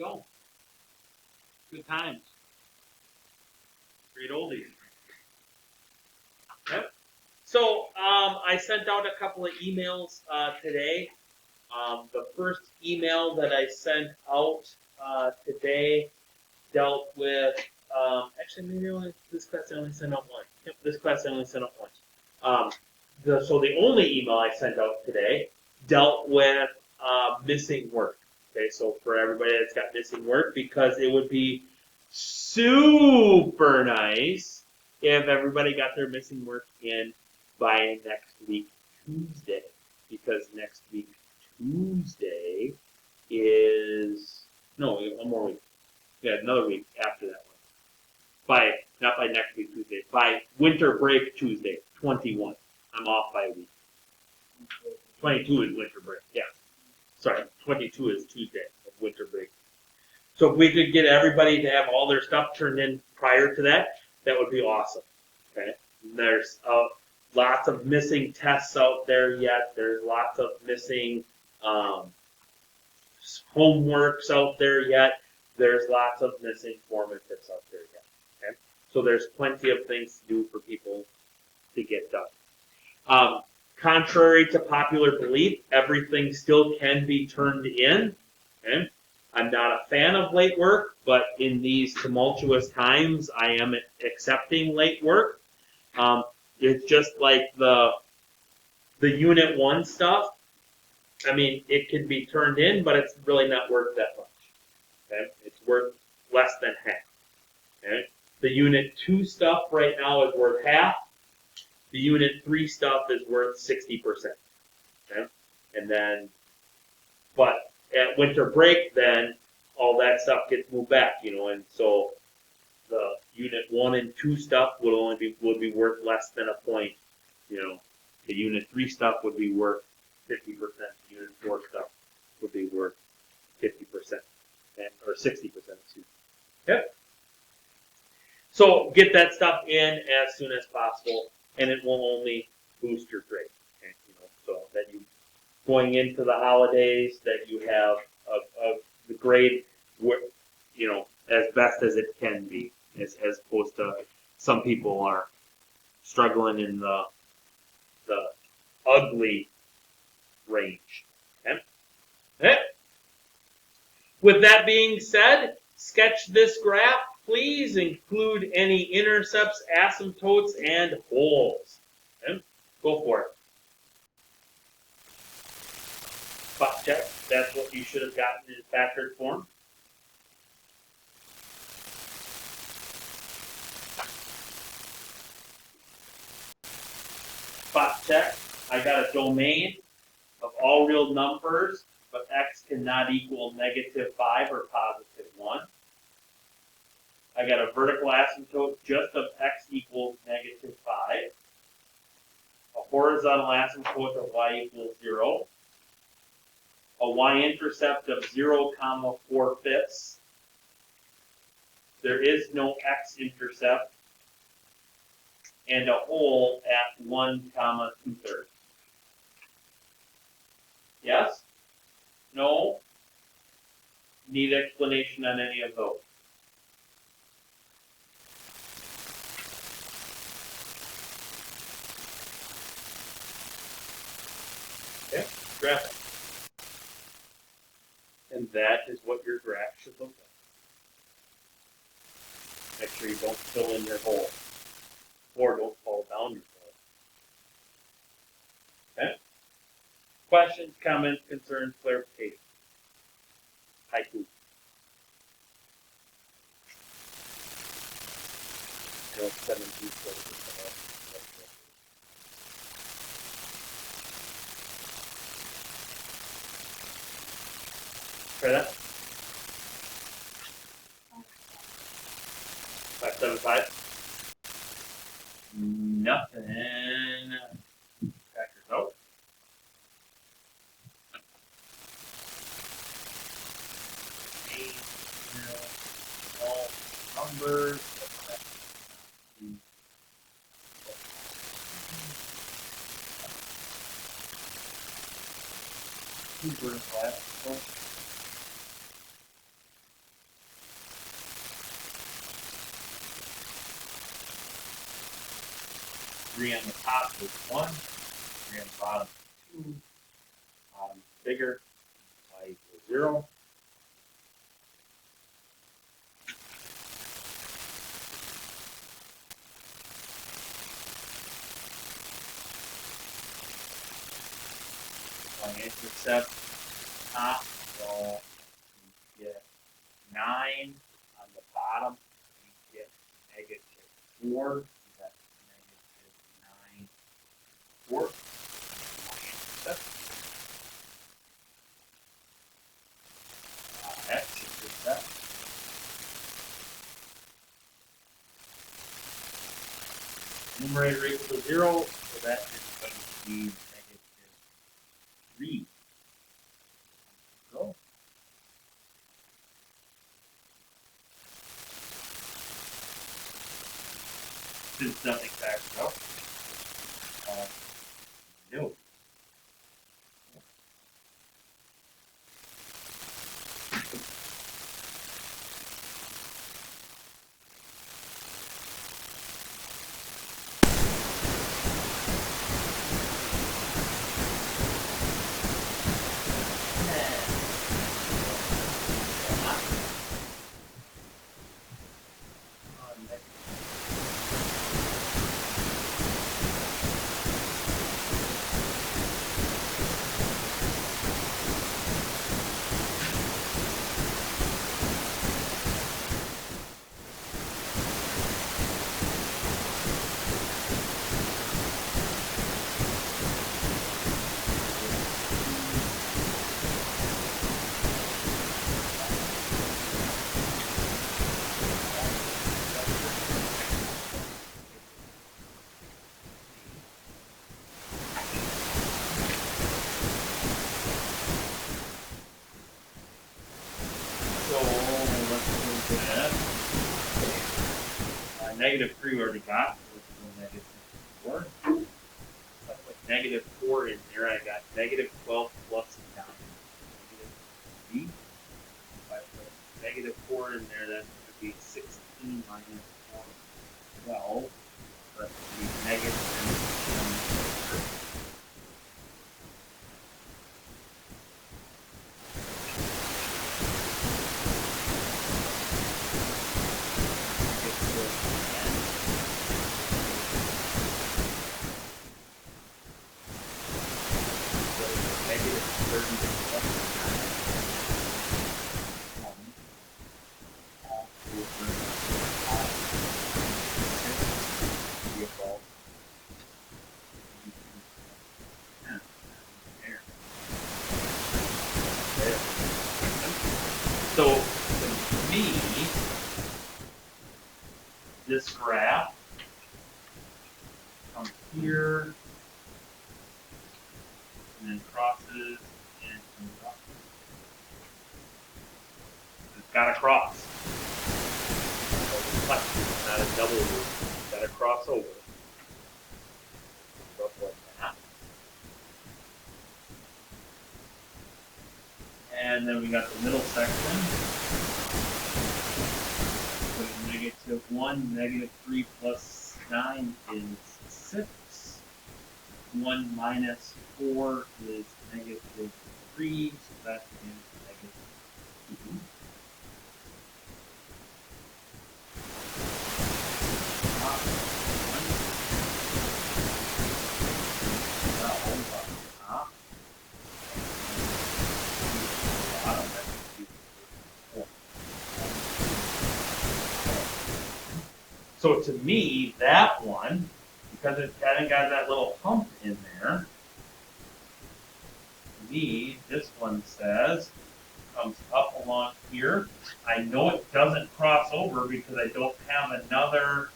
go. Good times. Great oldies. Yep. So I sent out a couple of emails today. The first email that I sent out today dealt with, actually maybe this class I only sent out one. Yep, this class I only sent out once. So the only email I sent out today dealt with missing work. Okay, so for everybody that's got missing work, because it would be super nice if everybody got their missing work in by next week Tuesday, because next week Tuesday is one more week. Yeah, another week after that one. Not by next week Tuesday, by winter break Tuesday, 21. I'm off by a week. 22 is winter break. Yeah, sorry, 22 is Tuesday of winter break. So if we could get everybody to have all their stuff turned in prior to that, that would be awesome. Okay. There's lots of missing tests out there yet. There's lots of missing homeworks out there yet. There's lots of missing formatives out there yet. Okay. So there's plenty of things to do for people to get done. Contrary to popular belief, everything still can be turned in. Okay. I'm not a fan of late work, but in these tumultuous times, I am accepting late work. It's just like the Unit 1 stuff. I mean, it can be turned in, but it's really not worth that much. Okay? It's worth less than half. Okay? The Unit 2 stuff right now is worth half. The Unit 3 stuff is worth 60%. Okay? And then, but at winter break, then all that stuff gets moved back, and so the Unit 1 and 2 stuff would be worth less than a point. The Unit 3 stuff would be worth 50%. The Unit 4 stuff would be worth 50%, or 60%. Excuse me. Yep. So get that stuff in as soon as possible, and it will only boost your grade. Okay? So that you going into the holidays, that you have the grade, as best as it can be, as opposed to some people are struggling in the ugly range. Okay? Okay? With that being said, sketch this graph. Please include any intercepts, asymptotes, and holes. Okay? Go for it. Spot check. That's what you should have gotten in factored form. Spot check. I got a domain of all real numbers, but x cannot equal -5 or +1. I got a vertical asymptote just of x equals -5. A horizontal asymptote of y equals 0. A y-intercept of 0, 4/5. There is no x-intercept. And a hole at 1, 2/3. Yes? No? Need explanation on any of those? Okay, graph it. And that is what your graph should look like. Make sure you don't fill in your hole. Or don't fall down your hole. Okay? Questions, comments, concerns, clarification? Haiku. Try that. 575. Nothing. Factors out. All numbers. Super classical. agree on the top is 1, agree on the bottom 2, bottom bigger, y equals 0. Intercept top, so you get 9 on the bottom, you get -4, that's -9 fourths. Intercept. X intercept. Numerator equals 0, so that is going to be -3. Go. Since nothing backs up, no. -3 we already got. -4. But with -4 in there, I got -12 plus 9. -3. If I put -4 in there, that's going to be 16 minus 4, 12. That's going to be -10. So, to me, this graph comes here, and then crosses, and comes up. It's got to cross. It's not a double loop. It's got to cross over. Up like that. And then we got the middle section. So -1, -3 plus 9 is 6. 1 minus 4 is -3, so that is -2. So to me, that one, because it hasn't got that little hump in there, to me, this one says, comes up along here. I know it doesn't cross over because I don't have another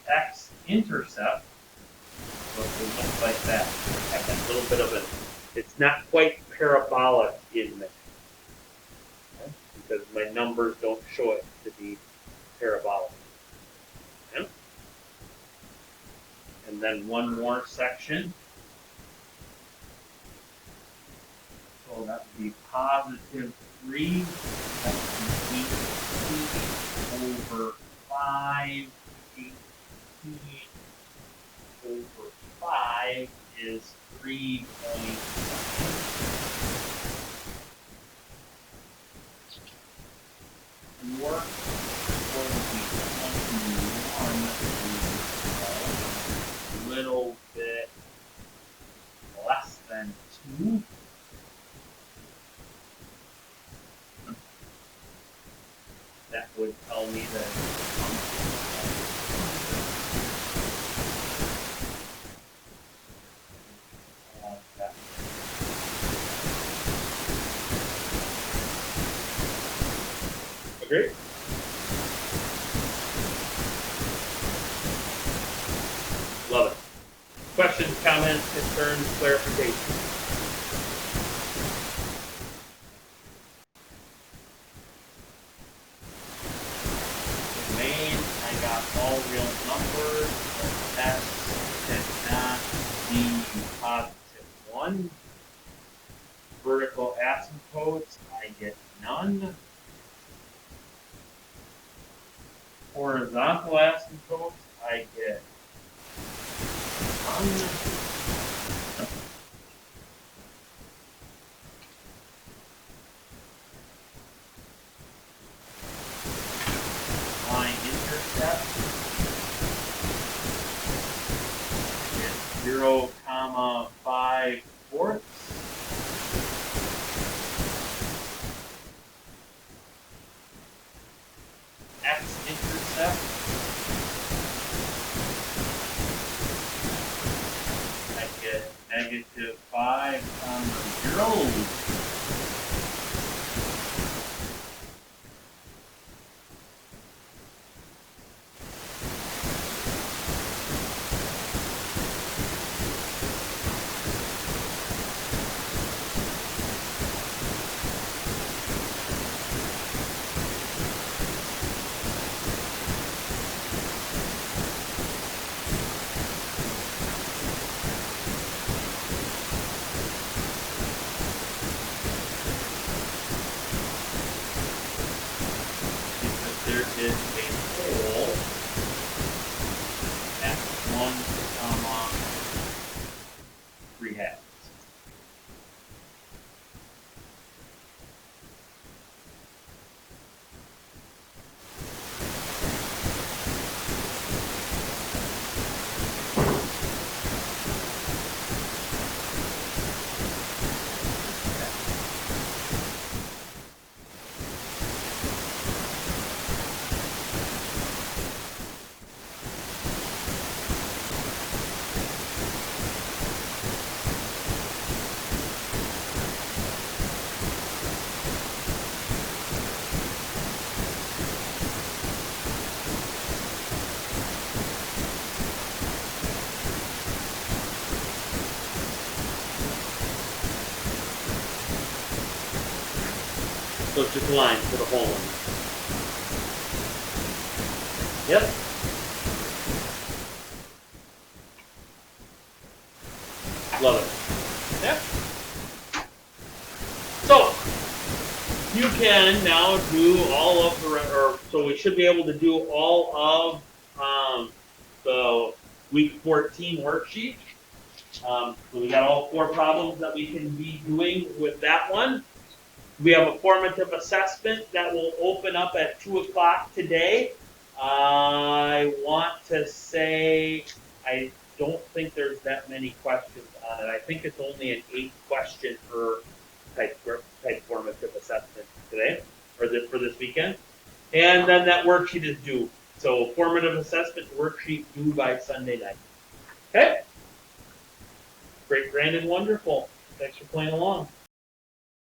x-intercept, so it looks like that. I have that little bit of it. It's not quite parabolic in there, okay? Because my numbers don't show it to be parabolic. Okay? And then one more section. So that would be +3. That would be 8 over 5 18 over 5 is 3.5. Work for the 21 is a little bit less than 2. That would tell me that that. Agreed? Love it. Questions, comments, concerns, clarification? Main, I got all real numbers, but that cannot be positive 1. Vertical asymptotes, I get none. Horizontal asymptotes, I get none. Line intercept is 0,5 fourths. X-intercept, I get negative 5,0. There is a hole at 1,3/2. So it's just a line, put a hole in it. Yep. Love it. Yep. So, you can now do all of the, so we should be able to do all of the week 14 worksheet. So we got all 4 problems that we can be doing with that one. We have a formative assessment that will open up at 2 o'clock today. I want to say I don't think there's that many questions on it. I think it's only an 8-question per type formative assessment today, or for this weekend. And then that worksheet is due. So formative assessment worksheet due by Sunday night. Okay? Great, grand, and wonderful. Thanks for playing along.